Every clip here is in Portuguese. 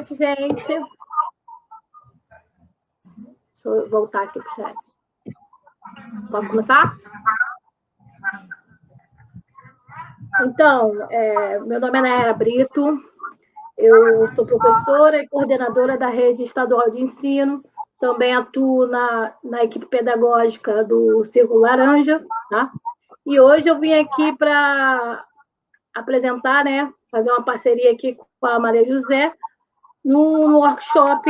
noite, gente. Deixa eu voltar aqui para o chat. Posso começar? Então, meu nome é Nayara Brito, eu sou professora e coordenadora da Rede Estadual de Ensino, também atuo na equipe pedagógica do Círculo Laranja, tá? E hoje eu vim aqui para apresentar, né, fazer uma parceria aqui com a Maria José, no workshop,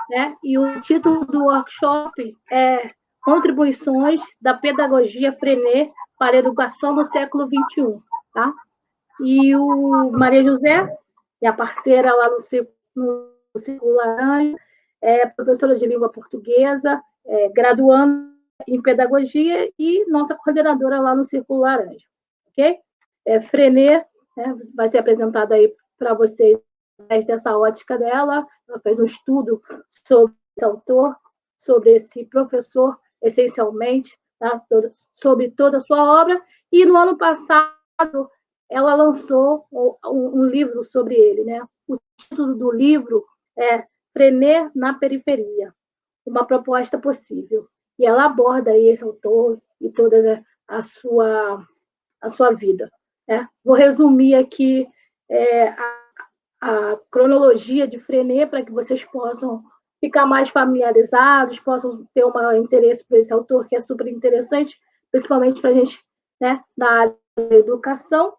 né? E o título do workshop é Contribuições da Pedagogia Freinet para a Educação no Século XXI, tá? E o Maria José, minha parceira lá no Círculo Laranja, é professora de língua portuguesa, graduando em pedagogia e nossa coordenadora lá no Círculo Laranja, ok? Freinet, né, vai ser apresentada aí para vocês dessa ótica dela. Ela fez um estudo sobre esse autor, sobre esse professor, essencialmente, tá? Sobre toda a sua obra, e no ano passado ela lançou um livro sobre ele, né? O título do livro é Freinet na Periferia, uma proposta possível. E ela aborda aí esse autor e toda a sua vida, né? Vou resumir aqui a cronologia de Freinet para que vocês possam ficar mais familiarizados, possam ter um maior interesse por esse autor, que é super interessante, principalmente para a gente, né, na área da educação.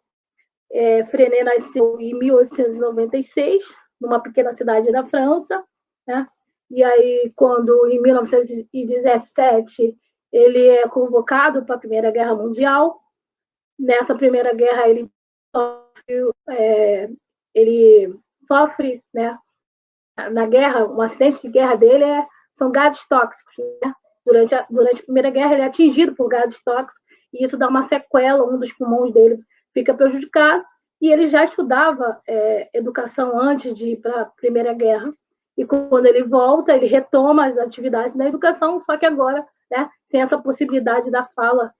Freinet nasceu em 1896, numa pequena cidade da França, né? E aí, quando, em 1917, ele é convocado para a Primeira Guerra Mundial. Nessa Primeira Guerra, ele sofre, né, na guerra, um acidente de guerra dele são gases tóxicos, né? Durante a Primeira Guerra, ele é atingido por gases tóxicos, e isso dá uma sequela, um dos pulmões dele fica prejudicado, e ele já estudava educação antes de ir para a Primeira Guerra, e quando ele volta, ele retoma as atividades da educação, só que agora, né, sem essa possibilidade da fala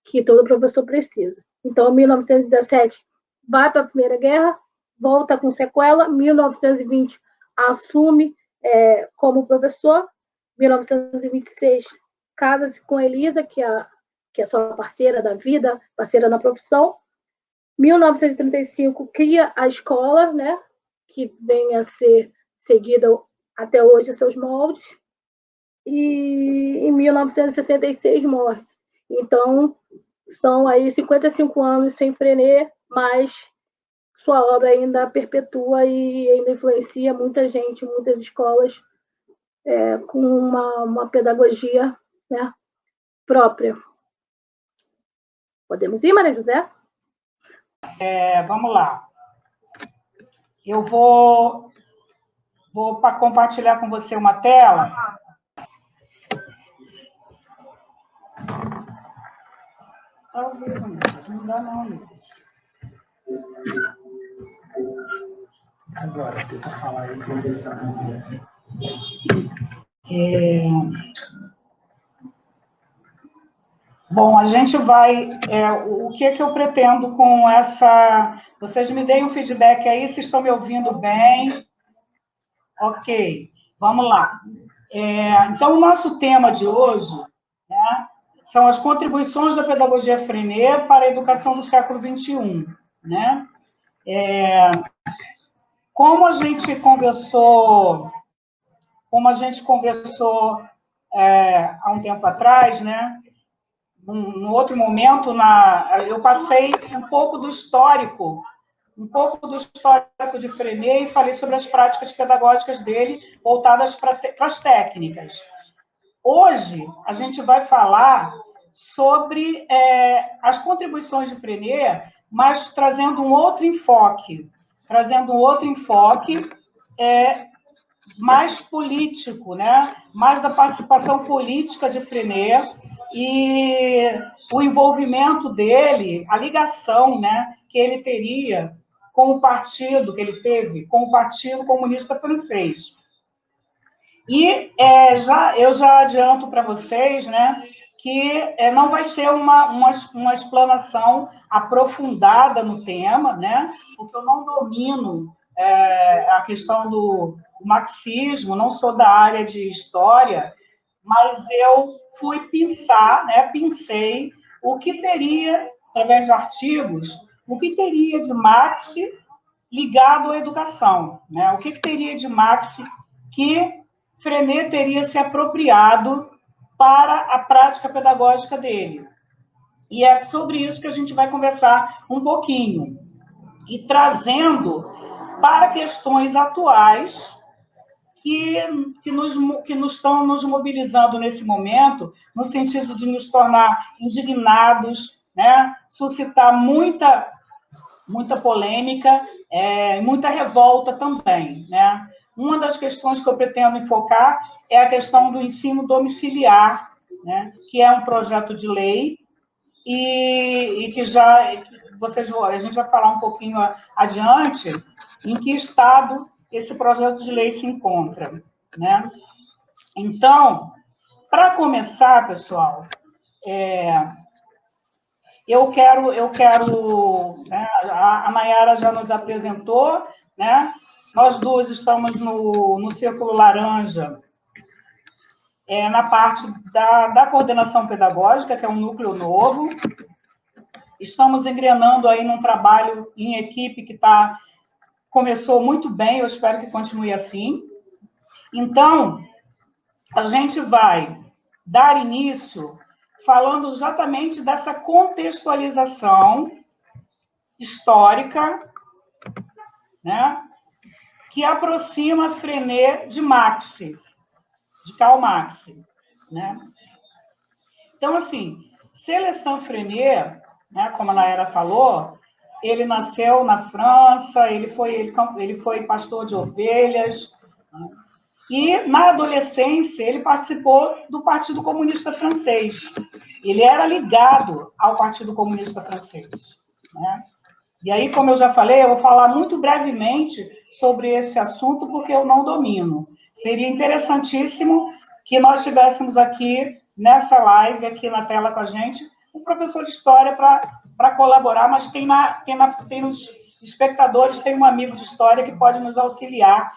que todo professor precisa. Então, em 1917, vai para a Primeira Guerra, volta com sequela, 1920 assume como professor, 1926 casa-se com Elisa, que é sua parceira da vida, parceira na profissão, 1935 cria a escola, né, que vem a ser seguida até hoje seus moldes, e em 1966 morre. Então, são aí 55 anos sem Freinet, mas sua obra ainda perpetua e ainda influencia muita gente, muitas escolas, com uma pedagogia, né, própria. Podemos ir, Maria José? Vamos lá. Eu vou compartilhar com você uma tela. Ao vivo, Lucas. Não dá não, Lucas. Agora, tenta falar aí, vamos ver se está Bom, a gente vai... o que é que eu pretendo com essa... Vocês me deem um feedback aí, se estão me ouvindo bem. Ok, vamos lá. Então, o nosso tema de hoje, né, são as contribuições da pedagogia Freinet para a educação do século XXI. Né? Como a gente conversou há um tempo atrás, né? Num outro momento, eu passei um pouco do histórico de Freinet e falei sobre as práticas pedagógicas dele voltadas para as técnicas. Hoje, a gente vai falar sobre as contribuições de Freinet, mas trazendo um outro enfoque mais político, né? Mais da participação política de Freinet e o envolvimento dele, a ligação, né, que ele teria com o partido que ele teve, com o Partido Comunista Francês. E eu já adianto para vocês, né, que não vai ser uma explanação aprofundada no tema, né, porque eu não domino a questão do marxismo, não sou da área de história, mas eu fui pensar, né, pensei o que teria, através de artigos, o que teria de Marx ligado à educação, né? O que teria de Marx que Freinet teria se apropriado para a prática pedagógica dele. E é sobre isso que a gente vai conversar um pouquinho. E trazendo para questões atuais que nos estão nos mobilizando nesse momento, no sentido de nos tornar indignados, né? Suscitar muita polêmica, muita revolta também, né? Uma das questões que eu pretendo enfocar é a questão do ensino domiciliar, né? Que é um projeto de lei e que a gente vai falar um pouquinho adiante em que estado esse projeto de lei se encontra, né? Então, para começar, pessoal, eu quero, né, a Nayara já nos apresentou, né? Nós duas estamos no Círculo Laranja, na parte da coordenação pedagógica, que é um núcleo novo. Estamos engrenando aí num trabalho em equipe que começou muito bem, eu espero que continue assim. Então, a gente vai dar início falando exatamente dessa contextualização histórica, né, que aproxima Freinet de Marx, de Karl Marx, né? Então, assim, Célestin Freinet, né, como a Nayara falou, ele nasceu na França, ele foi pastor de ovelhas, né? E, na adolescência, ele participou do Partido Comunista Francês. Ele era ligado ao Partido Comunista Francês, né? E aí, como eu já falei, eu vou falar muito brevemente sobre esse assunto, porque eu não domino. Seria interessantíssimo que nós tivéssemos aqui, nessa live, aqui na tela com a gente, um professor de história para colaborar, mas tem nos espectadores, tem um amigo de história que pode nos auxiliar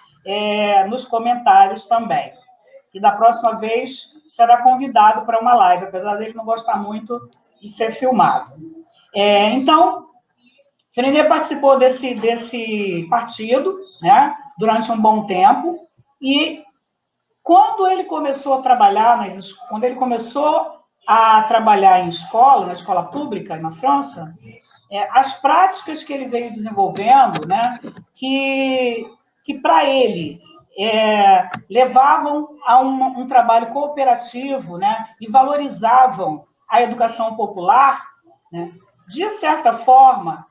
nos comentários também. E da próxima vez será convidado para uma live, apesar dele não gostar muito de ser filmado. Então, Freinet participou desse partido, né, durante um bom tempo, e quando ele começou a trabalhar, em escola, na escola pública, na França, as práticas que ele veio desenvolvendo, né, que para ele levavam a um trabalho cooperativo, né, e valorizavam a educação popular, né, de certa forma,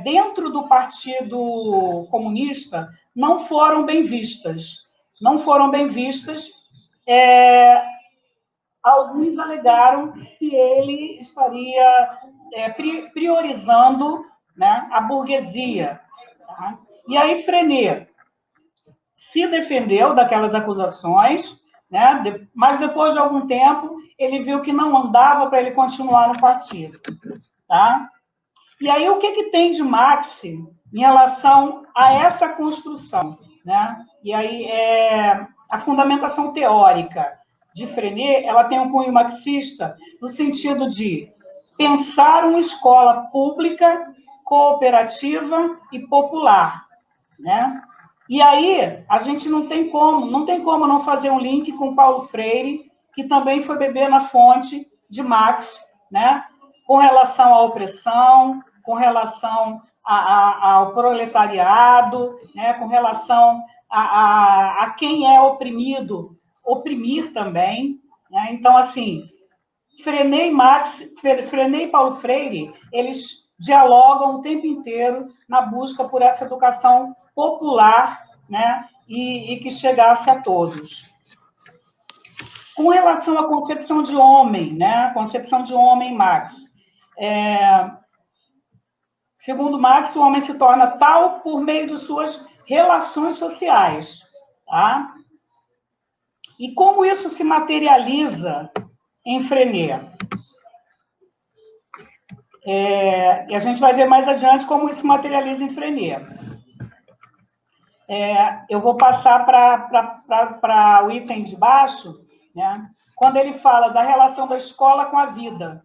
dentro do Partido Comunista, não foram bem vistas. Não foram bem vistas. Alguns alegaram que ele estaria priorizando, né, a burguesia. Tá? E aí Freinet se defendeu daquelas acusações, né, mas depois de algum tempo ele viu que não andava para ele continuar no partido. Tá? E aí, o que tem de Marx em relação a essa construção? Né? E aí, a fundamentação teórica de Freinet, ela tem um cunho marxista no sentido de pensar uma escola pública, cooperativa e popular. Né? E aí, a gente não tem como não fazer um link com Paulo Freire, que também foi beber na fonte de Marx, né? Com relação à opressão, com relação ao proletariado, né? Com relação a quem é oprimido, oprimir também. Né? Então, assim, Freinet e Paulo Freire, eles dialogam o tempo inteiro na busca por essa educação popular, né? E que chegasse a todos. Com relação à concepção de homem, né? Concepção de homem, Marx. Segundo Marx, o homem se torna tal por meio de suas relações sociais. Tá? E como isso se materializa em Freinet? E a gente vai ver mais adiante como isso se materializa em Freinet. eu vou passar para o item de baixo, né? Quando ele fala da relação da escola com a vida,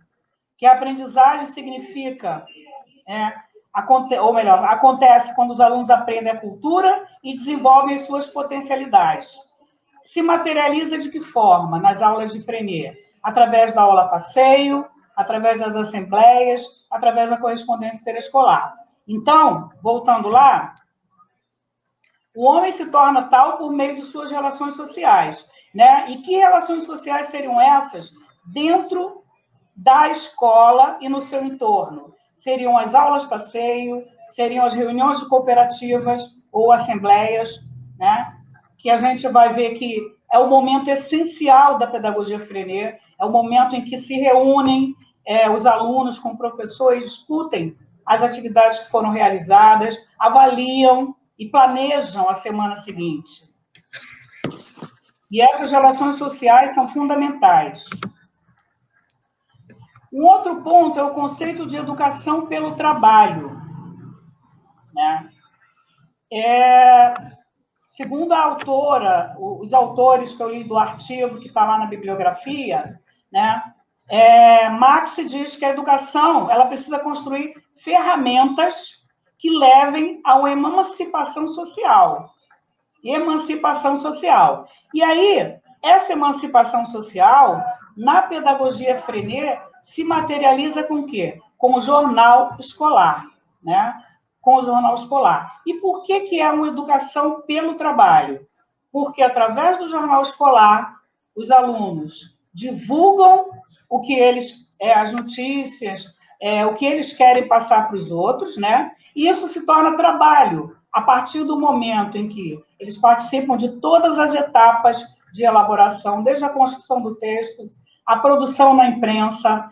que a aprendizagem significa, ou melhor, acontece quando os alunos aprendem a cultura e desenvolvem as suas potencialidades. Se materializa de que forma nas aulas de Freinet? Através da aula passeio, através das assembleias, através da correspondência interescolar. Então, voltando lá, o homem se torna tal por meio de suas relações sociais, né? E que relações sociais seriam essas dentro da escola e no seu entorno? Seriam as aulas passeio, seriam as reuniões de cooperativas ou assembleias, né? Que a gente vai ver que é o momento essencial da pedagogia Freinet, é o momento em que se reúnem os alunos com o professor e discutem as atividades que foram realizadas, avaliam e planejam a semana seguinte. E essas relações sociais são fundamentais. Um outro ponto é o conceito de educação pelo trabalho, né? Segundo a autora, os autores que eu li do artigo que está lá na bibliografia, né? Marx diz que a educação ela precisa construir ferramentas que levem a uma emancipação social. Emancipação social. E aí, essa emancipação social, na pedagogia Freinet, se materializa com o quê? Com o jornal escolar, né? Com o jornal escolar. E por que é uma educação pelo trabalho? Porque, através do jornal escolar, os alunos divulgam o que eles, as notícias, o que eles querem passar para os outros, né? E isso se torna trabalho, a partir do momento em que eles participam de todas as etapas de elaboração, desde a construção do texto, a produção na imprensa.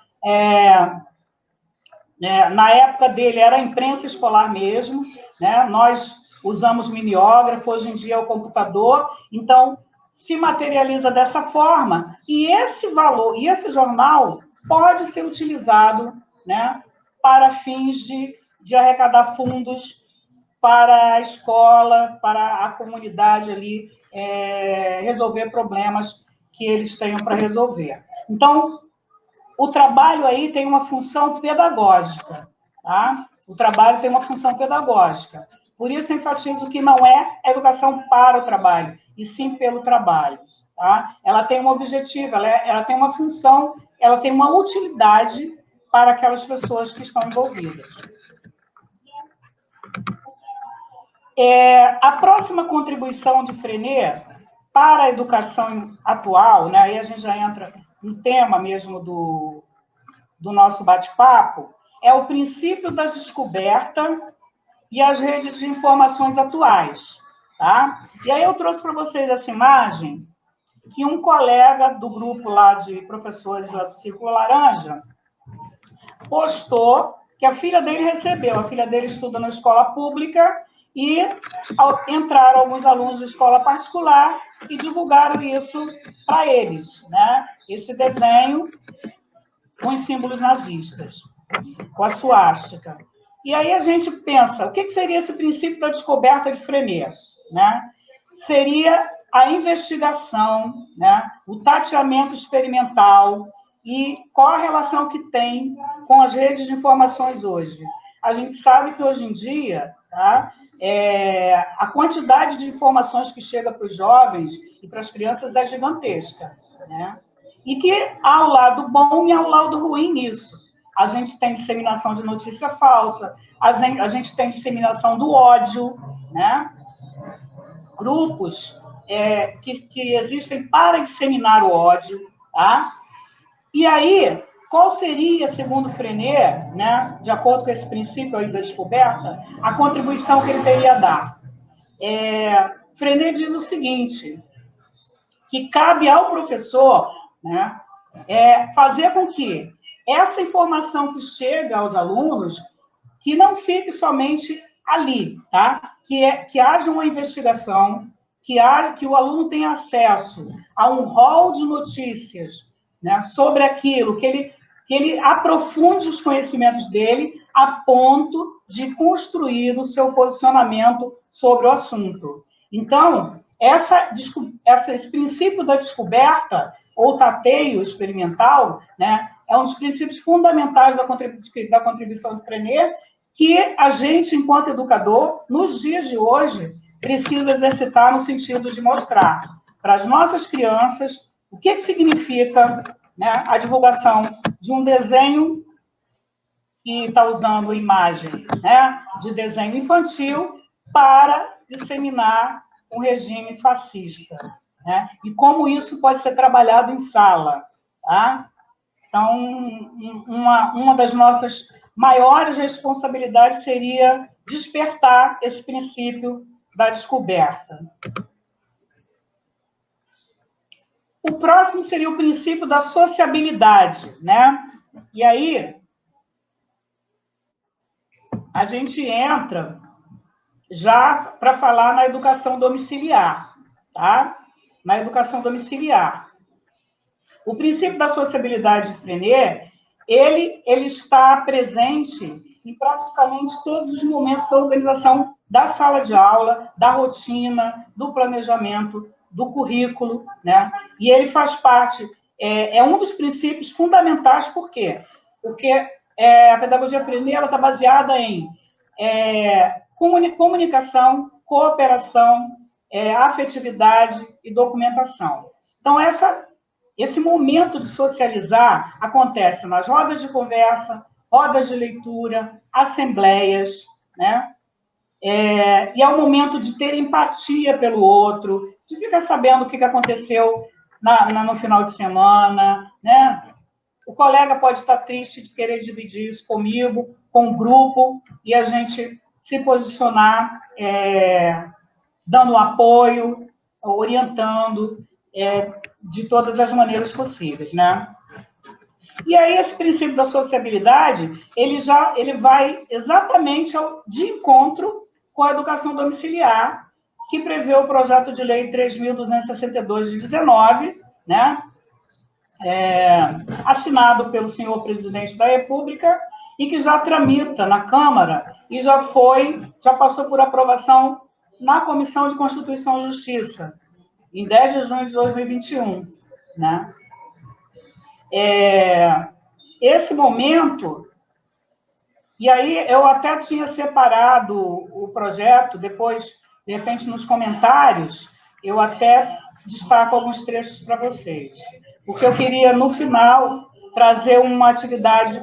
Na época dele era a imprensa escolar mesmo, né? Nós usamos mimeógrafo, hoje em dia é o computador, então se materializa dessa forma, e esse valor, e esse jornal pode ser utilizado, né, para fins de arrecadar fundos para a escola, para a comunidade ali, resolver problemas que eles tenham para resolver. Então, o trabalho aí tem uma função pedagógica, tá? O trabalho tem uma função pedagógica. Por isso, eu enfatizo que não é a educação para o trabalho, e sim pelo trabalho, tá? Ela tem um objetivo, ela tem uma função, ela tem uma utilidade para aquelas pessoas que estão envolvidas. A próxima contribuição de Freinet para a educação atual, né? Aí a gente já entra no tema mesmo do nosso bate-papo, é o princípio da descoberta e as redes de informações atuais, tá? E aí eu trouxe para vocês essa imagem que um colega do grupo lá de professores do Círculo Laranja postou que a filha dele recebeu. A filha dele estuda na escola pública e entraram alguns alunos de escola particular e divulgaram isso para eles, né? Esse desenho com os símbolos nazistas, com a suástica. E aí a gente pensa, o que seria esse princípio da descoberta de Freinet, né? Seria a investigação, né? O tateamento experimental e qual a relação que tem com as redes de informações hoje. A gente sabe que hoje em dia, tá? A quantidade de informações que chega para os jovens e para as crianças é gigantesca, né? E que há o lado bom e há o lado ruim nisso. A gente tem disseminação de notícia falsa, a gente tem disseminação do ódio, né? Grupos que existem para disseminar o ódio, tá? E aí, qual seria, segundo Freinet, né, de acordo com esse princípio aí da descoberta, a contribuição que ele teria a dar? Freinet diz o seguinte, que cabe ao professor, né, fazer com que essa informação que chega aos alunos, que não fique somente ali, tá? Que haja uma investigação, que o aluno tenha acesso a um rol de notícias, né, sobre aquilo, que ele aprofunde os conhecimentos dele a ponto de construir o seu posicionamento sobre o assunto. Então, esse princípio da descoberta, ou tateio experimental, né, é um dos princípios fundamentais da contribuição do Frenet, que a gente, enquanto educador, nos dias de hoje, precisa exercitar no sentido de mostrar para as nossas crianças o que significa, né, a divulgação de um desenho que está usando imagem, né, de desenho infantil para disseminar um regime fascista, né? E como isso pode ser trabalhado em sala, tá? Então, uma das nossas maiores responsabilidades seria despertar esse princípio da descoberta. O próximo seria o princípio da sociabilidade, né? E aí, a gente entra já para falar na educação domiciliar, tá? Na educação domiciliar. O princípio da sociabilidade de Frenet, ele está presente em praticamente todos os momentos da organização da sala de aula, da rotina, do planejamento, do currículo, né? E ele faz parte, é um dos princípios fundamentais, por quê? Porque a pedagogia Frenet está baseada em comunicação, cooperação, afetividade e documentação. Então, esse momento de socializar acontece nas rodas de conversa, rodas de leitura, assembleias, né? E é o momento de ter empatia pelo outro, de ficar sabendo o que aconteceu no final de semana, né? O colega pode estar triste de querer dividir isso comigo, com o grupo, e a gente se posicionar, dando apoio, orientando, de todas as maneiras possíveis, né? E aí esse princípio da sociabilidade, ele vai exatamente de encontro com a educação domiciliar, que prevê o projeto de lei 3.262 de 19, né? Assinado pelo senhor presidente da República e que já tramita na Câmara e já passou por aprovação na Comissão de Constituição e Justiça, em 10 de junho de 2021, né? Esse momento, e aí eu até tinha separado o projeto, depois, de repente, nos comentários, eu até destaco alguns trechos para vocês, porque eu queria, no final, trazer uma atividade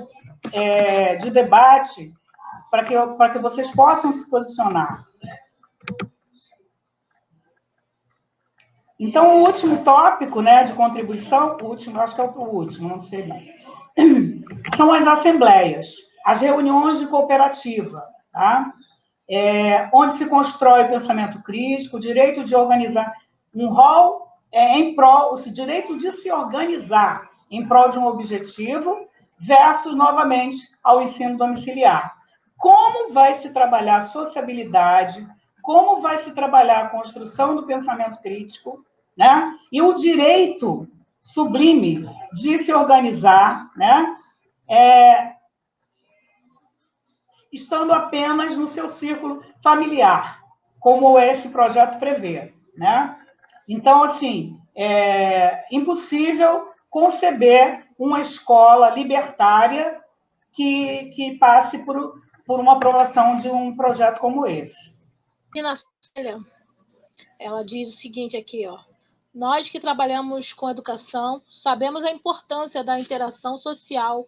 de debate para que vocês possam se posicionar. Então, o último tópico, né, de contribuição, acho que é o último, não sei bem, são as assembleias, as reuniões de cooperativa, tá? Onde se constrói o pensamento crítico, o direito de organizar um rol em prol, o direito de se organizar em prol de um objetivo, versus, novamente, ao ensino domiciliar. Como vai se trabalhar a sociabilidade, como vai se trabalhar a construção do pensamento crítico, né? E o direito sublime de se organizar, né? Estando apenas no seu círculo familiar, como esse projeto prevê, né? Então, assim, é impossível conceber uma escola libertária que passe por uma aprovação de um projeto como esse. Ela diz o seguinte aqui, ó. Nós que trabalhamos com educação sabemos a importância da interação social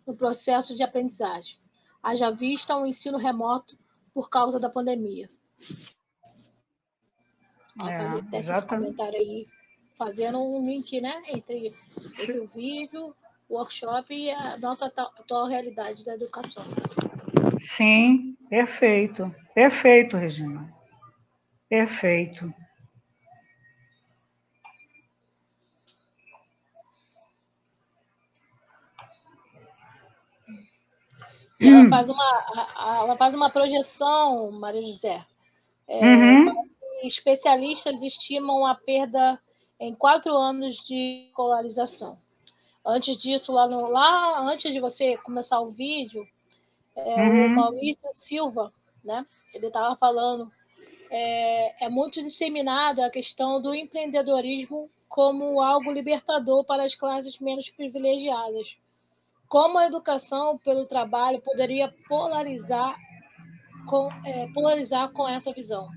no processo de aprendizagem, haja vista o ensino remoto por causa da pandemia. Vou fazer esse comentário aí, fazendo um link, né, entre o vídeo, o workshop e a nossa atual realidade da educação. Sim, perfeito. Perfeito, Regina. Perfeito. Ela faz uma projeção, Maria José. Especialistas estimam a perda em 4 anos de escolarização. Antes disso, antes de você começar o vídeo, o Maurício Silva, né? Ele estava falando é muito disseminada a questão do empreendedorismo como algo libertador para as classes menos privilegiadas. Como a educação pelo trabalho poderia polarizar com essa visão?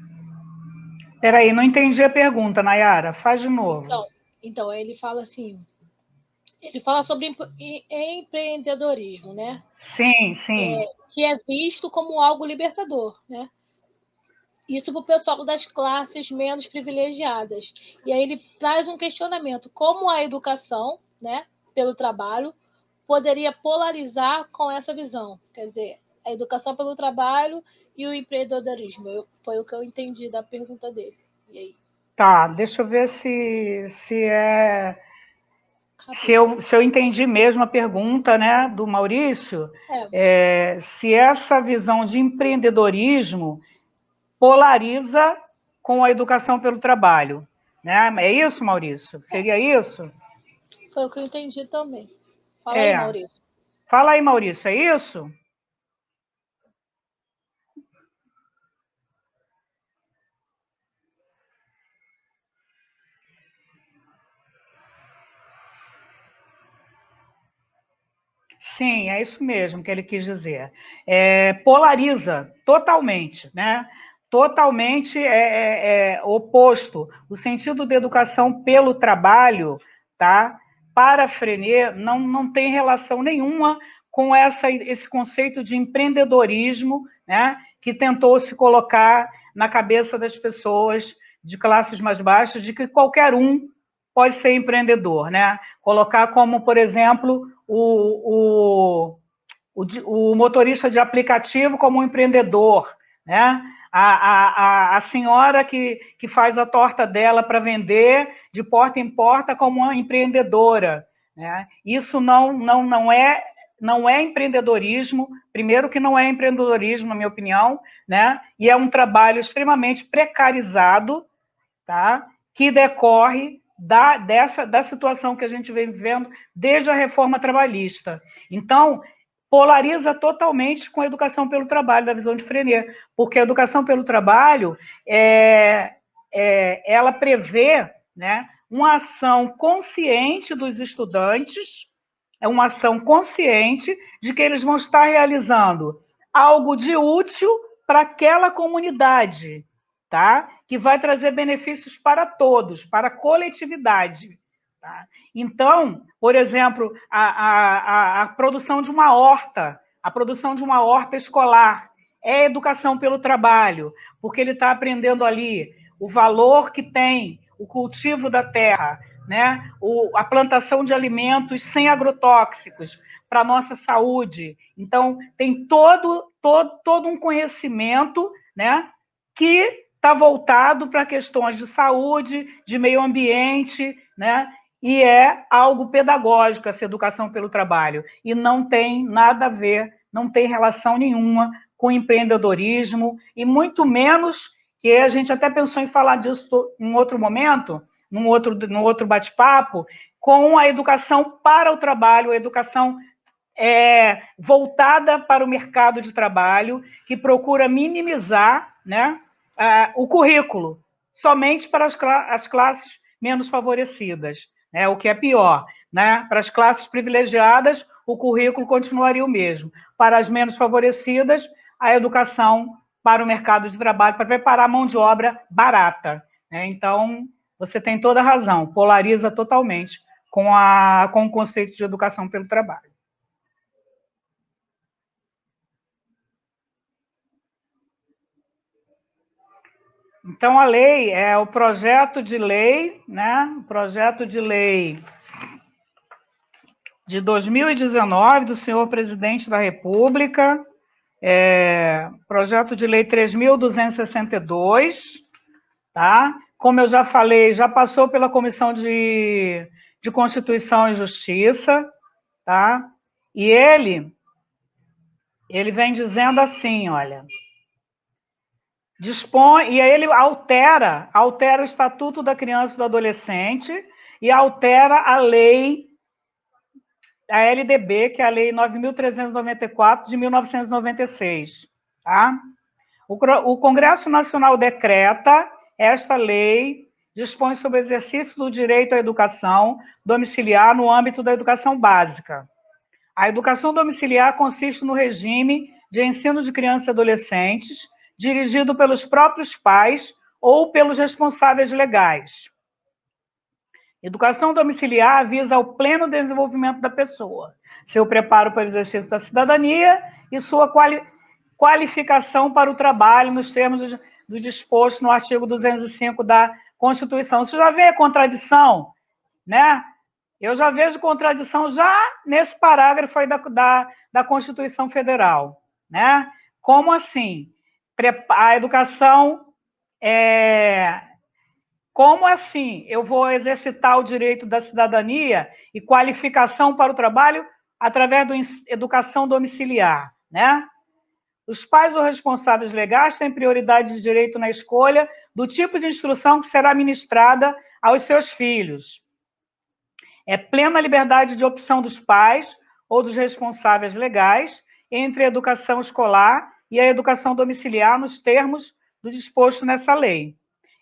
Peraí, não entendi a pergunta, Nayara. Faz de novo. Então ele fala assim, ele fala sobre empreendedorismo, né? Sim, sim. Que é visto como algo libertador, né? Isso para o pessoal das classes menos privilegiadas. E aí ele traz um questionamento, como a educação, né, pelo trabalho, poderia polarizar com essa visão. Quer dizer, a educação pelo trabalho e o empreendedorismo. Foi o que eu entendi da pergunta dele. E aí? Tá, deixa eu ver se eu entendi mesmo a pergunta, né, do Maurício. Se essa visão de empreendedorismo polariza com a educação pelo trabalho, né? É isso, Maurício? Seria isso? Foi o que eu entendi também. Fala aí, Maurício. Fala aí, Maurício, é isso? Sim, é isso mesmo que ele quis dizer. Polariza totalmente, né? Totalmente oposto. O sentido de educação pelo trabalho, tá? Para Frenet, não tem relação nenhuma com esse conceito de empreendedorismo, né? Que tentou se colocar na cabeça das pessoas de classes mais baixas, de que qualquer um pode ser empreendedor, né? Colocar como, por exemplo, o motorista de aplicativo como um empreendedor, né? A senhora que faz a torta dela para vender de porta em porta como uma empreendedora, né? Isso não é empreendedorismo, primeiro que não é empreendedorismo, na minha opinião, né? E é um trabalho extremamente precarizado, tá? Que decorre da situação que a gente vem vivendo desde a reforma trabalhista. Então, polariza totalmente com a educação pelo trabalho, da visão de Frenet, porque a educação pelo trabalho, ela prevê, né, uma ação consciente dos estudantes, uma ação consciente de que eles vão estar realizando algo de útil para aquela comunidade, tá? Que vai trazer benefícios para todos, para a coletividade. Tá? Então, por exemplo, a produção de uma horta, a produção de uma horta escolar, é educação pelo trabalho, porque ele está aprendendo ali o valor que tem o cultivo da terra, né? A plantação de alimentos sem agrotóxicos para a nossa saúde. Então, tem todo um conhecimento, né, que está voltado para questões de saúde, de meio ambiente, né? E é algo pedagógico essa educação pelo trabalho. E não tem nada a ver, não tem relação nenhuma com empreendedorismo, e muito menos, que a gente até pensou em falar disso em outro momento, num outro bate-papo, com a educação para o trabalho, a educação voltada para o mercado de trabalho, que procura minimizar, né, o currículo, somente para as classes menos favorecidas, né, o que é pior. Né? Para as classes privilegiadas, o currículo continuaria o mesmo. Para as menos favorecidas, a educação para o mercado de trabalho, para preparar a mão de obra barata. Né? Então, você tem toda a razão, polariza totalmente com o conceito de educação pelo trabalho. Então, a lei é o projeto de lei, né? O projeto de lei de 2019 do senhor presidente da República, projeto de lei 3.262, tá? Como eu já falei, já passou pela Comissão de Constituição e Justiça, tá? E ele vem dizendo assim, olha, dispõe, e aí ele altera o Estatuto da Criança e do Adolescente e altera a lei, a LDB, que é a Lei 9.394 de 1996, tá? O Congresso Nacional decreta esta lei, dispõe sobre o exercício do direito à educação domiciliar no âmbito da educação básica. A educação domiciliar consiste no regime de ensino de crianças e adolescentes, dirigido pelos próprios pais ou pelos responsáveis legais. Educação domiciliar visa ao pleno desenvolvimento da pessoa, seu preparo para o exercício da cidadania e sua qualificação para o trabalho, nos termos do disposto no artigo 205 da Constituição. Você já vê a contradição, né? Eu já vejo contradição já nesse parágrafo aí da Constituição Federal, né? Como assim? A educação Como assim eu vou exercitar o direito da cidadania e qualificação para o trabalho através da educação domiciliar, né? Os pais ou responsáveis legais têm prioridade de direito na escolha do tipo de instrução que será ministrada aos seus filhos. É plena liberdade de opção dos pais ou dos responsáveis legais entre a educação escolar e a educação domiciliar nos termos do disposto nessa lei.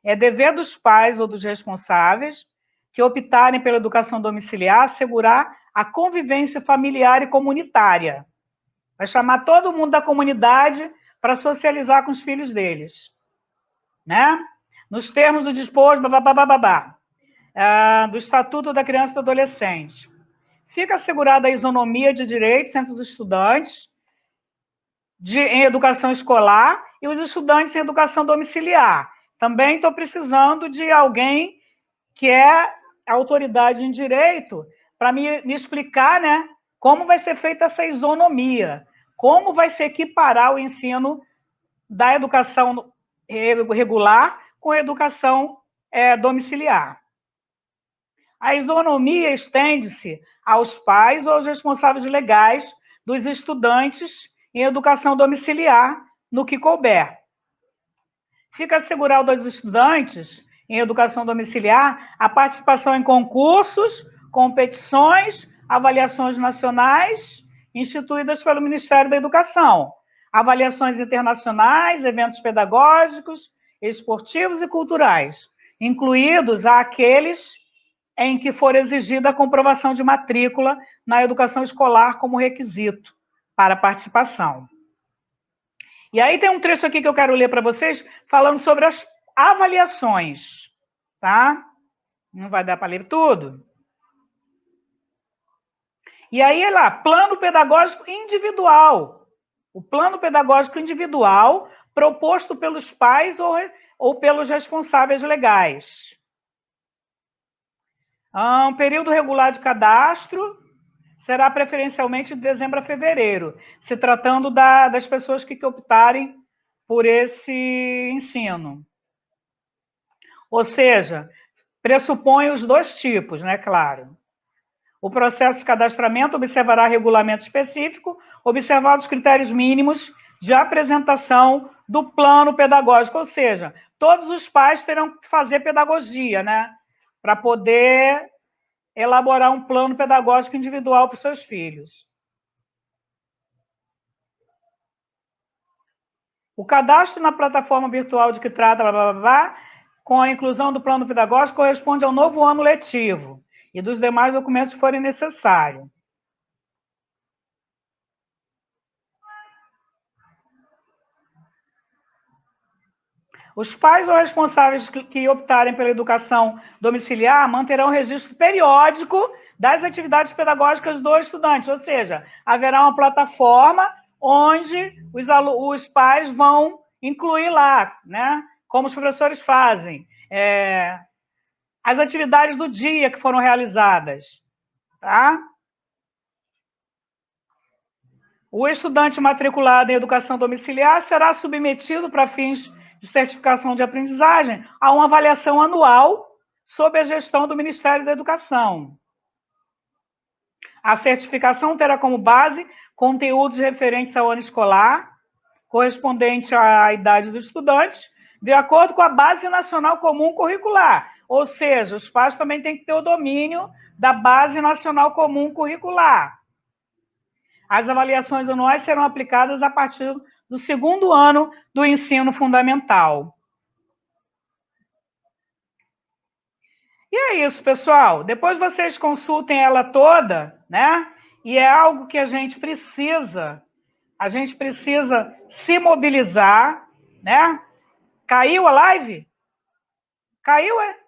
É dever dos pais ou dos responsáveis que optarem pela educação domiciliar assegurar a convivência familiar e comunitária. Vai chamar todo mundo da comunidade para socializar com os filhos deles, né? Nos termos do disposto, do Estatuto da Criança e do Adolescente. Fica assegurada a isonomia de direitos entre os estudantes em educação escolar e os estudantes em educação domiciliar. Também estou precisando de alguém que é autoridade em direito para me explicar, né, como vai ser feita essa isonomia, como vai se equiparar o ensino da educação regular com a educação domiciliar. A isonomia estende-se aos pais ou aos responsáveis legais dos estudantes em educação domiciliar, no que couber. Fica assegurado aos estudantes em educação domiciliar a participação em concursos, competições, avaliações nacionais instituídas pelo Ministério da Educação, avaliações internacionais, eventos pedagógicos, esportivos e culturais, incluídos aqueles em que for exigida a comprovação de matrícula na educação escolar como requisito para participação. E aí tem um trecho aqui que eu quero ler para vocês, falando sobre as avaliações, tá? Não vai dar para ler tudo. E aí, lá, plano pedagógico individual. O plano pedagógico individual proposto pelos pais ou pelos responsáveis legais. Um período regular de cadastro será preferencialmente de dezembro a fevereiro, se tratando das pessoas que optarem por esse ensino. Ou seja, pressupõe os dois tipos, né, claro. O processo de cadastramento observará regulamento específico, observados os critérios mínimos de apresentação do plano pedagógico, ou seja, todos os pais terão que fazer pedagogia, né, para poder elaborar um plano pedagógico individual para os seus filhos. O cadastro na plataforma virtual de que trata, com a inclusão do plano pedagógico, corresponde ao novo ano letivo e dos demais documentos que forem necessários. Os pais ou responsáveis que optarem pela educação domiciliar manterão registro periódico das atividades pedagógicas do estudante, ou seja, haverá uma plataforma onde os pais vão incluir lá, né, como os professores fazem, as atividades do dia que foram realizadas, tá? O estudante matriculado em educação domiciliar será submetido para fins de certificação de aprendizagem a uma avaliação anual sob a gestão do Ministério da Educação. A certificação terá como base conteúdos referentes ao ano escolar, correspondente à idade do estudante, de acordo com a Base Nacional Comum Curricular. Ou seja, os pais também têm que ter o domínio da Base Nacional Comum Curricular. As avaliações anuais serão aplicadas a partir do segundo ano do ensino fundamental. E é isso, pessoal. Depois vocês consultem ela toda, né? E é algo que a gente precisa se mobilizar, né? Caiu a live? Caiu, é?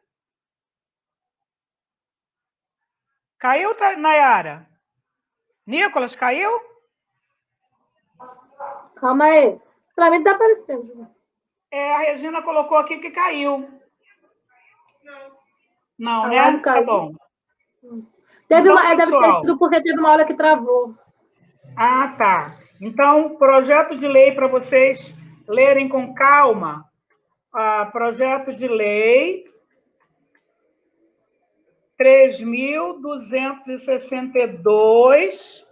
Caiu, Nayara? Nicolas, caiu? Calma aí. Para mim tá aparecendo. A Regina colocou aqui que caiu. Não, A né? live caiu. Tá bom. Deve Pessoal, ter sido porque teve uma hora que travou. Ah, tá. Então, projeto de lei para vocês lerem com calma. Projeto de lei 3.262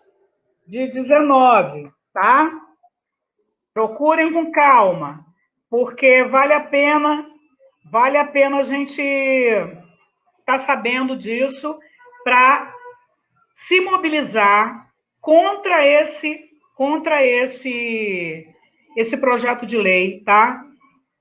de 19, tá? Procurem com calma, porque vale a pena a gente estar sabendo disso para se mobilizar contra esse projeto de lei, tá?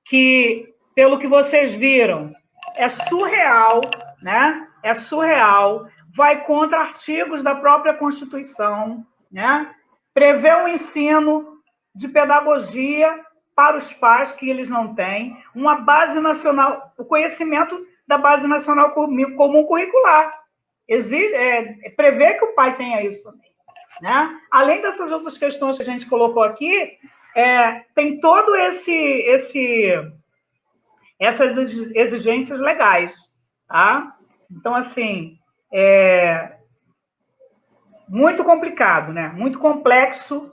Que, pelo que vocês viram, é surreal, né? É surreal, vai contra artigos da própria Constituição, né? Prevê um ensino de pedagogia para os pais que eles não têm, uma base nacional, o conhecimento da base nacional comum curricular. Prevê que o pai tenha isso também, né? Além dessas outras questões que a gente colocou aqui, tem todo essas exigências legais, tá? Então, assim, muito complicado, né? Muito complexo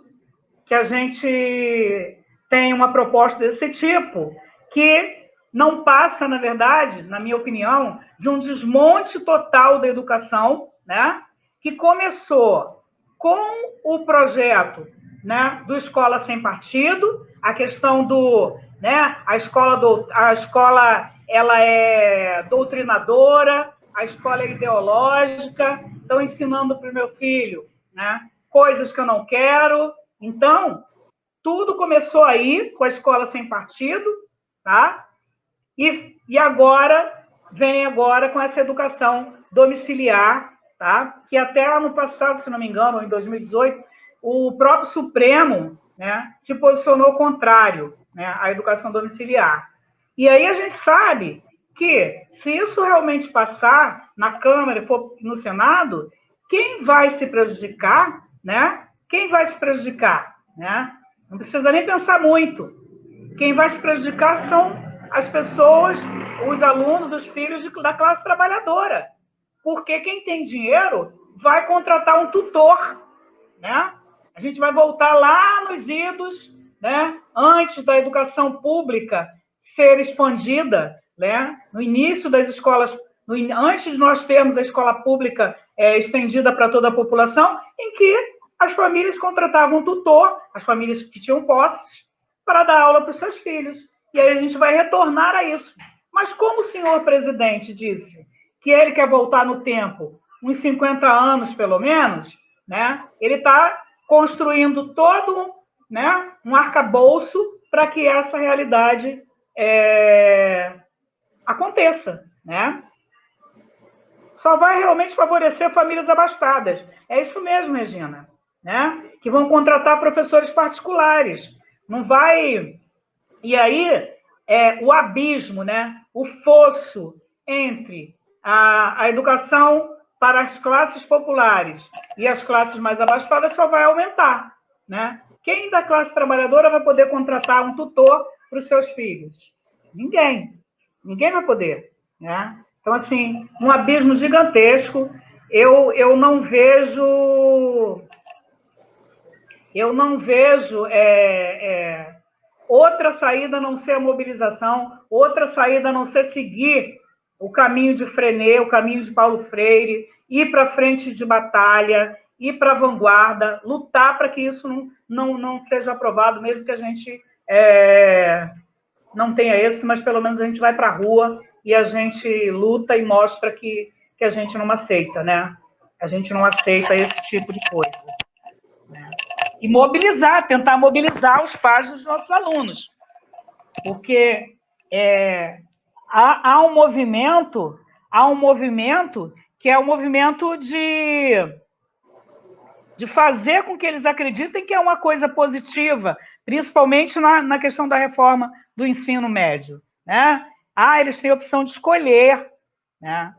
que a gente tem uma proposta desse tipo, que não passa, na verdade, na minha opinião, de um desmonte total da educação, né? Que começou com o projeto, né, do Escola Sem Partido, a questão do, né, a escola ela é doutrinadora, a escola é ideológica, estão ensinando para o meu filho, né, coisas que eu não quero. Então, tudo começou aí com a Escola Sem Partido, tá? E agora vem com essa educação domiciliar, tá? Que até ano passado, se não me engano, ou em 2018, o próprio Supremo, né, se posicionou contrário, né, à educação domiciliar. E aí a gente sabe que, se isso realmente passar na Câmara e for no Senado, quem vai se prejudicar, né? Quem vai se prejudicar, né? Não precisa nem pensar muito. Quem vai se prejudicar são as pessoas, os alunos, os filhos da classe trabalhadora. Porque quem tem dinheiro vai contratar um tutor, né? A gente vai voltar lá nos idos, né? Antes da educação pública ser expandida, né? No início das escolas, antes de nós termos a escola pública estendida para toda a população, em que as famílias contratavam um tutor, as famílias que tinham posses, para dar aula para os seus filhos. E aí a gente vai retornar a isso. Mas como o senhor presidente disse que ele quer voltar no tempo, uns 50 anos pelo menos, né? Ele está construindo todo, né, um arcabouço para que essa realidade aconteça, né? Só vai realmente favorecer famílias abastadas. É isso mesmo, Regina, né? Que vão contratar professores particulares. Não vai... E aí, o abismo, né? O fosso entre a educação para as classes populares e as classes mais abastadas só vai aumentar, né? Quem da classe trabalhadora vai poder contratar um tutor para os seus filhos? Ninguém. Ninguém vai poder, né? Então, assim, um abismo gigantesco. Eu não vejo outra saída a não ser a mobilização, outra saída a não ser seguir o caminho de Frenet, o caminho de Paulo Freire, ir para frente de batalha, ir para a vanguarda, lutar para que isso não seja aprovado, mesmo que a gente não tenha êxito, mas pelo menos a gente vai para a rua e a gente luta e mostra que a gente não aceita, né? A gente não aceita esse tipo de coisa, né? e mobilizar, tentar mobilizar os pais dos nossos alunos. Porque há um movimento que é o movimento de fazer com que eles acreditem que é uma coisa positiva, principalmente na questão da reforma do ensino médio, né? Eles têm a opção de escolher, né?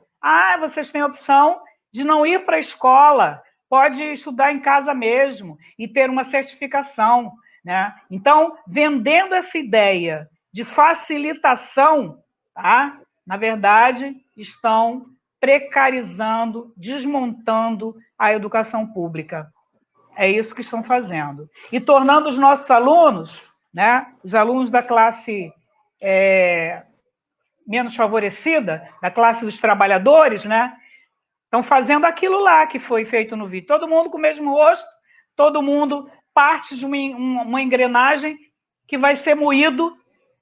Vocês têm a opção de não ir para a escola, pode estudar em casa mesmo e ter uma certificação, né? Então, vendendo essa ideia de facilitação, tá? Na verdade, estão precarizando, desmontando a educação pública. É isso que estão fazendo. E tornando os nossos alunos, né, os alunos da classe menos favorecida, da classe dos trabalhadores, né, estão fazendo aquilo lá que foi feito no vídeo. Todo mundo com o mesmo rosto, todo mundo parte de uma engrenagem que vai ser moído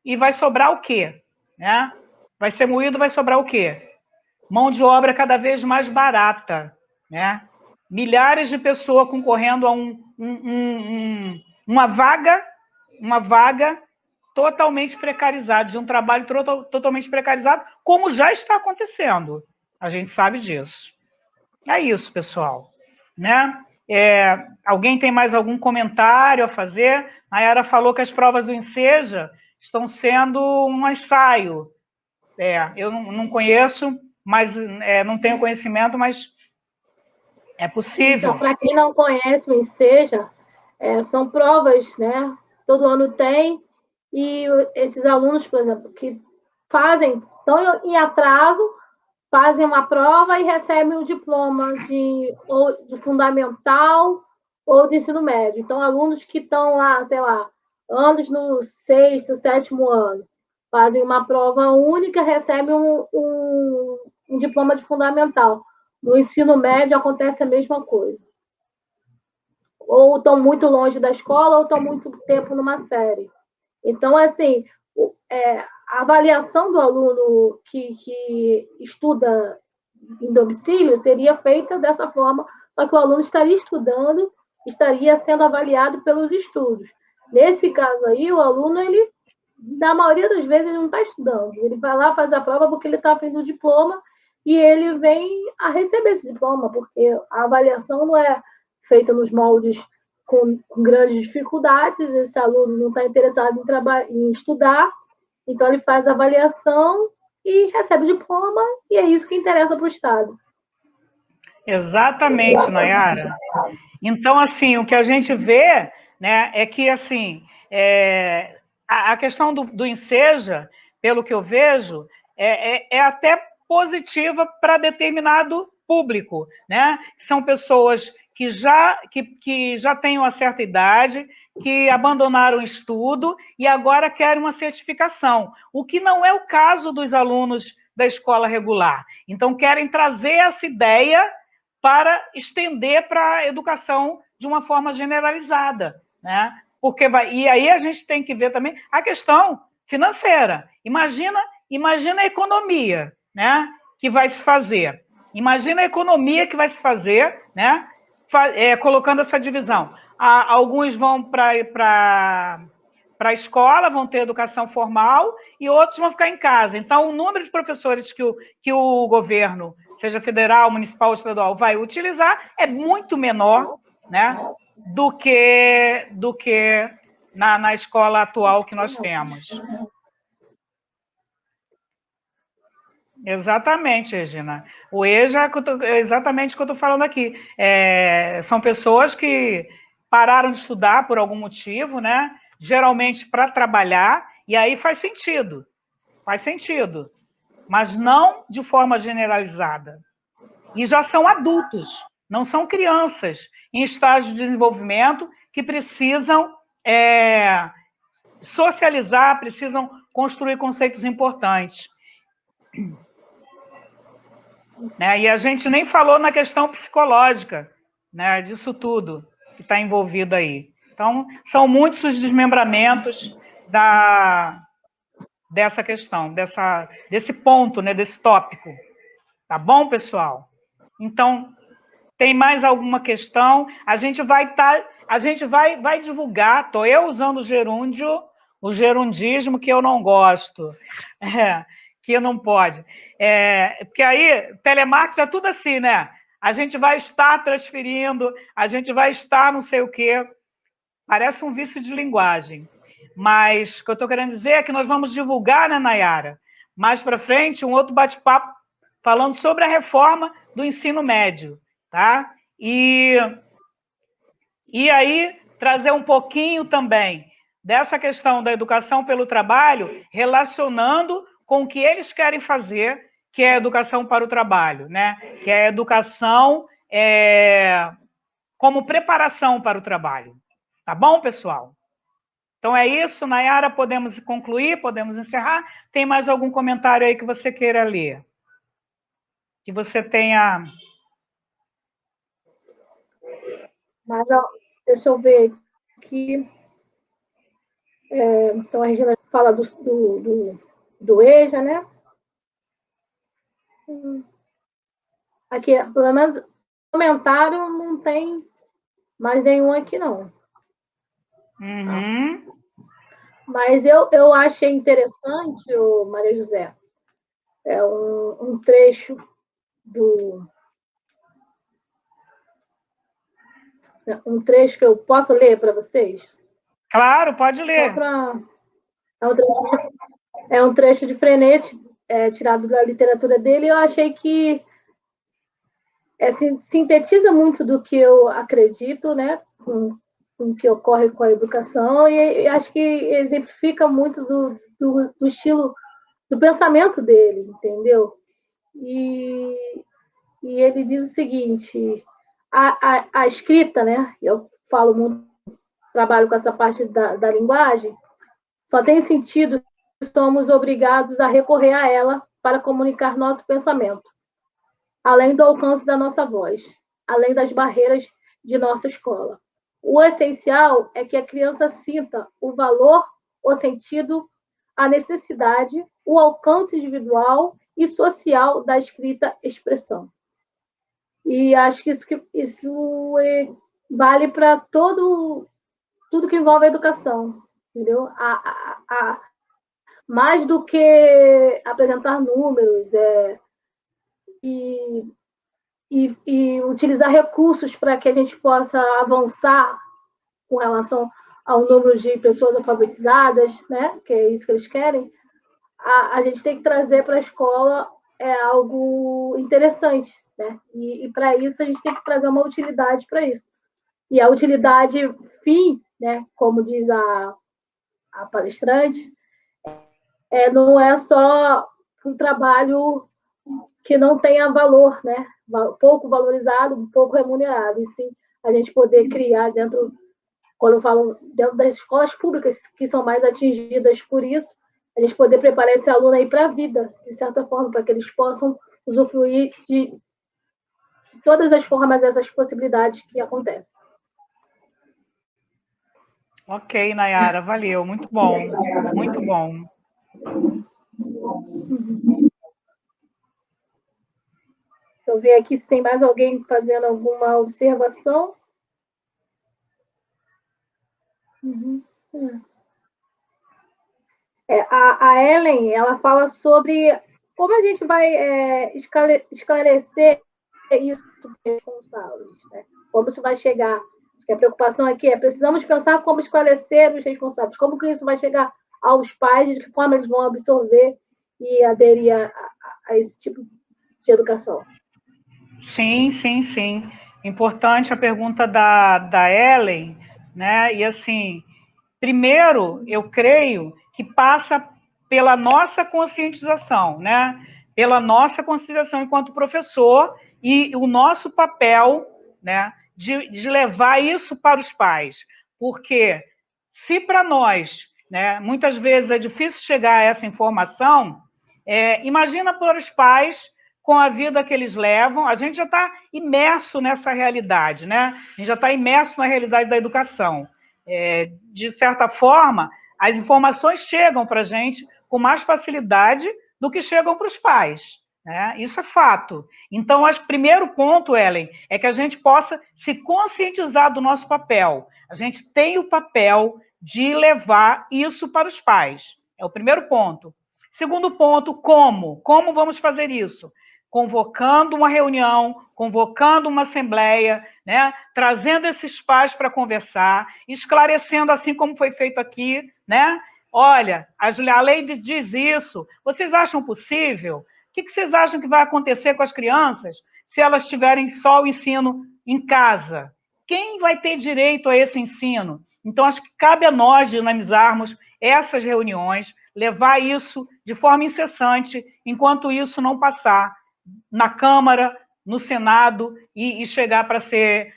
e vai sobrar o quê? Né? Vai ser moído, vai sobrar o quê? Mão de obra cada vez mais barata, né? Milhares de pessoas concorrendo a uma vaga totalmente precarizada, de um trabalho totalmente precarizado, como já está acontecendo. A gente sabe disso. É isso, pessoal. Né? Alguém tem mais algum comentário a fazer? A Yara falou que as provas do Enseja estão sendo um ensaio. Eu não conheço, mas não tenho conhecimento, mas é possível. Então, para quem não conhece o Enseja, são provas, né? Todo ano tem, e esses alunos, por exemplo, que estão em atraso, fazem uma prova e recebem um diploma ou de fundamental ou de ensino médio. Então, alunos que estão lá, sei lá, anos no 6º, 7º ano, fazem uma prova única, recebem um diploma de fundamental. No ensino médio acontece a mesma coisa. Ou estão muito longe da escola, ou estão muito tempo numa série. Então, assim, a avaliação do aluno que estuda em domicílio seria feita dessa forma, só que o aluno estaria estudando, estaria sendo avaliado pelos estudos. Nesse caso aí, o aluno, ele, na maioria das vezes, ele não está estudando. Ele vai lá, faz a prova porque ele está afim do diploma e ele vem a receber esse diploma, porque a avaliação não é feita nos moldes com grandes dificuldades, esse aluno não está interessado em estudar, então ele faz a avaliação e recebe o diploma, e é isso que interessa para o Estado. Exatamente, Nayara. Então, assim, o que a gente vê, né, é que, assim, a questão do Enseja, pelo que eu vejo, é até positiva para determinado público, né? São pessoas que já têm uma certa idade, que abandonaram o estudo e agora querem uma certificação, o que não é o caso dos alunos da escola regular. Então, querem trazer essa ideia para estender para a educação de uma forma generalizada, né? E aí a gente tem que ver também a questão financeira. Imagina a economia, né, que vai se fazer. Imagina a economia que vai se fazer, né, colocando essa divisão. Alguns vão para a escola, vão ter educação formal, e outros vão ficar em casa. Então, o número de professores que o governo, seja federal, municipal ou estadual, vai utilizar é muito menor, né, do que na escola atual que nós temos. Exatamente, Regina. O EJA é exatamente o que eu estou falando aqui. São pessoas que pararam de estudar por algum motivo, né? Geralmente para trabalhar, e aí faz sentido, mas não de forma generalizada. E já são adultos, não são crianças em estágio de desenvolvimento que precisam socializar, precisam construir conceitos importantes. Né? E a gente nem falou na questão psicológica, né, disso tudo que está envolvido aí. Então, são muitos os desmembramentos dessa questão, desse ponto, né, desse tópico. Tá bom, pessoal? Então, tem mais alguma questão? A gente vai estar a gente vai divulgar, estou eu usando o gerundismo que eu não gosto, que não pode. Porque aí, telemarketing é tudo assim, né? A gente vai estar transferindo, a gente vai estar não sei o quê. Parece um vício de linguagem. Mas o que eu estou querendo dizer é que nós vamos divulgar, né, Nayara? Mais para frente, um outro bate-papo falando sobre a reforma do ensino médio, tá? E aí trazer um pouquinho também dessa questão da educação pelo trabalho, relacionando com o que eles querem fazer, que é a educação para o trabalho, né? Que é a educação como preparação para o trabalho. Tá bom, pessoal? Então é isso, Nayara, podemos concluir, podemos encerrar. Tem mais algum comentário aí que você queira ler? Que você tenha... Mas, ó, deixa eu ver aqui. Então, a Regina fala do EJA, né? Aqui, pelo menos, comentário não tem mais nenhum aqui, não. Uhum. Mas eu achei interessante, Maria José, um trecho um trecho que eu posso ler para vocês? Claro, pode ler. É um trecho de Frenet, tirado da literatura dele, e eu achei que sintetiza muito do que eu acredito, né, com o que ocorre com a educação, e acho que exemplifica muito do estilo, do pensamento dele, entendeu? E ele diz o seguinte: a escrita, né? Eu falo muito, trabalho com essa parte da linguagem, só tem sentido se somos obrigados a recorrer a ela para comunicar nosso pensamento, além do alcance da nossa voz, além das barreiras de nossa escola. O essencial é que a criança sinta o valor, o sentido, a necessidade, o alcance individual e social da escrita expressão. E acho que isso vale para tudo que envolve a educação, entendeu? Mais do que apresentar números e utilizar recursos para que a gente possa avançar com relação ao número de pessoas alfabetizadas, né? Que é isso que eles querem. A gente tem que trazer para a escola algo interessante, né? E para isso a gente tem que trazer uma utilidade para isso. E a utilidade fim, né? Como diz a palestrante, não é só um trabalho que não tenha valor, né? Pouco valorizado, pouco remunerado, e sim a gente poder criar dentro, quando eu falo dentro das escolas públicas que são mais atingidas por isso, a gente poder preparar esse aluno aí para a vida, de certa forma, para que eles possam usufruir de todas as formas, essas possibilidades que acontecem. Ok, Nayara, valeu, muito bom, muito bom. Deixa eu ver aqui se tem mais alguém fazendo alguma observação. A Ellen, ela fala sobre como a gente vai esclarecer isso para os responsáveis, né? Como isso vai chegar. Acho que a preocupação aqui precisamos pensar como esclarecer os responsáveis, como que isso vai chegar aos pais, de que forma eles vão absorver e aderir a esse tipo de educação. Sim, sim, sim. Importante a pergunta da Ellen, né? E assim, primeiro, eu creio que passa pela nossa conscientização, né? Pela nossa conscientização enquanto professor e o nosso papel, né? De levar isso para os pais. Porque se para nós, né, muitas vezes é difícil chegar a essa informação, imagina para os pais com a vida que eles levam, a gente já está imerso nessa realidade, né? A gente já está imerso na realidade da educação. De certa forma, as informações chegam para a gente com mais facilidade do que chegam para os pais, né? Isso é fato. Então, acho que o primeiro ponto, Ellen, é que a gente possa se conscientizar do nosso papel. A gente tem o papel de levar isso para os pais. É o primeiro ponto. Segundo ponto, como? Como vamos fazer isso? Convocando uma reunião, convocando uma assembleia, né? Trazendo esses pais para conversar, esclarecendo, assim como foi feito aqui, né? Olha, a lei diz isso, vocês acham possível? O que vocês acham que vai acontecer com as crianças se elas tiverem só o ensino em casa? Quem vai ter direito a esse ensino? Então, acho que cabe a nós dinamizarmos essas reuniões, levar isso de forma incessante, enquanto isso não passar na Câmara, no Senado, e chegar para ser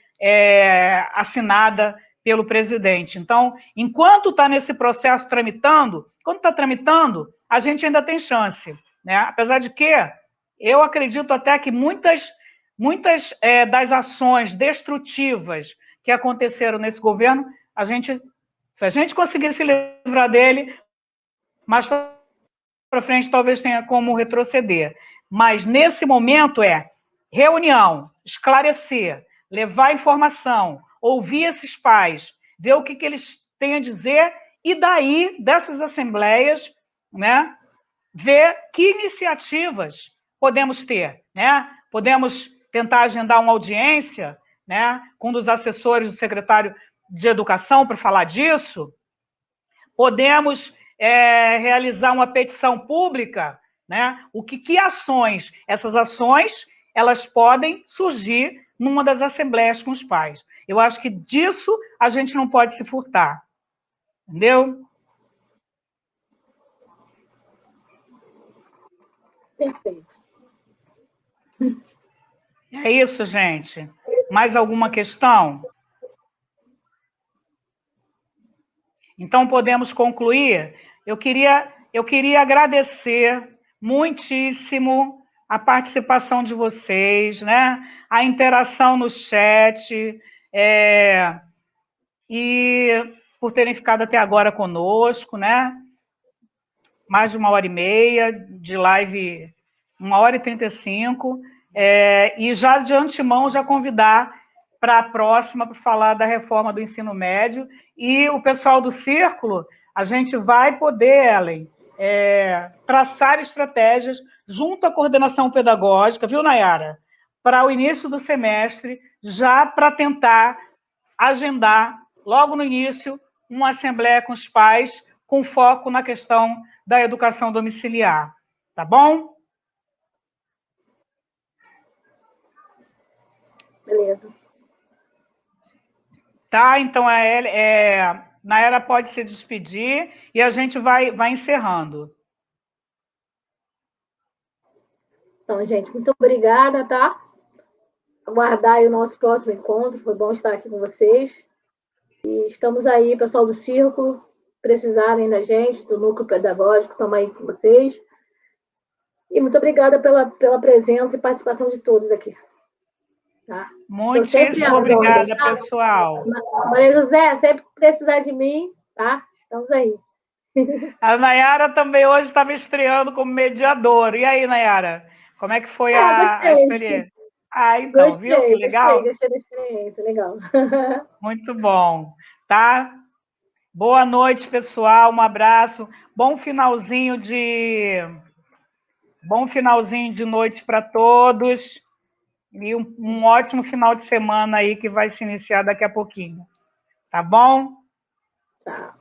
assinada pelo presidente. Então, enquanto está nesse processo tramitando, quando está tramitando, a gente ainda tem chance, né? Apesar de que eu acredito até que muitas das ações destrutivas que aconteceram nesse governo, se a gente conseguir se livrar dele, mais para frente talvez tenha como retroceder. Mas nesse momento é reunião, esclarecer, levar informação, ouvir esses pais, ver o que eles têm a dizer e daí, dessas assembleias, né, ver que iniciativas podemos ter, né? Podemos tentar agendar uma audiência, né, com um dos assessores do secretário de Educação para falar disso. Podemos realizar uma petição pública, né? Que ações? Essas ações, elas podem surgir numa das assembleias com os pais. Eu acho que disso a gente não pode se furtar. Entendeu? Perfeito. É isso, gente. Mais alguma questão? Então, podemos concluir? Eu queria agradecer muitíssimo a participação de vocês, né? A interação no chat, e por terem ficado até agora conosco, né? Mais de 1h30 de live, 1h35, e já de antemão já convidar para a próxima para falar da reforma do ensino médio, e o pessoal do Círculo, a gente vai poder, Ellen, traçar estratégias junto à coordenação pedagógica, viu, Nayara? Para o início do semestre, já para tentar agendar, logo no início, uma assembleia com os pais, com foco na questão da educação domiciliar. Tá bom? Beleza. Tá, então Nayara pode se despedir e a gente vai encerrando. Então, gente, muito obrigada, tá? Aguardar aí o nosso próximo encontro. Foi bom estar aqui com vocês. E estamos aí, pessoal do Círculo, precisarem da gente, do núcleo pedagógico, estamos aí com vocês. E muito obrigada pela presença e participação de todos aqui. Tá? Muitíssimo obrigada, tá? Pessoal. Maria José, sempre precisar de mim, tá? Estamos aí. A Nayara também hoje estava estreando como mediadora. E aí, Nayara, como é que foi a experiência? Então, gostei, viu que legal? Gostei da experiência, legal. Muito bom, tá? Boa noite, pessoal, um abraço. Bom finalzinho de noite para todos. E um ótimo final de semana aí que vai se iniciar daqui a pouquinho. Tá bom? Tá.